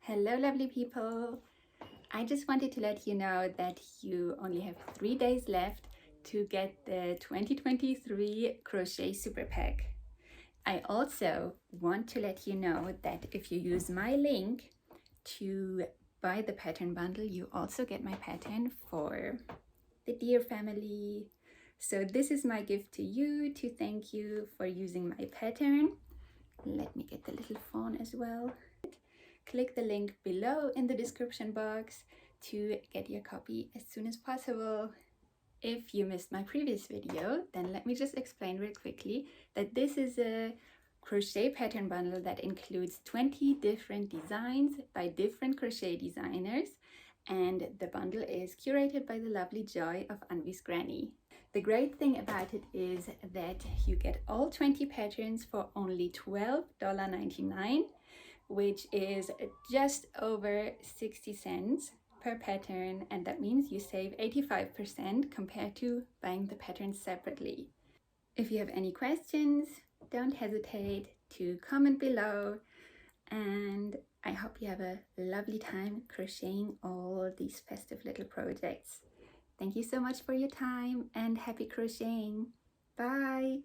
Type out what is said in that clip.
Hello lovely people! I just wanted to let you know that you only have 3 days left to get the 2023 Crochet Super Pack. I also want to let you know that if you use my link to buy the pattern bundle, you also get my pattern for the dear family. So this is my gift to you to thank you for using my pattern. Let me get the little phone as well. Click the link below in the description box to get your copy as soon as possible. If you missed my previous video, then let me just explain real quickly that this is a crochet pattern bundle that includes 20 different designs by different crochet designers, and the bundle is curated by the lovely Joy of Anvi's Granny. The great thing about it is that you get all 20 patterns for only $12.99, which is just over 60 cents per pattern, and that means you save 85% compared to buying the patterns separately. If you have any questions, don't hesitate to comment below, and I hope you have a lovely time crocheting all these festive little projects. Thank you so much for your time and happy crocheting. Bye!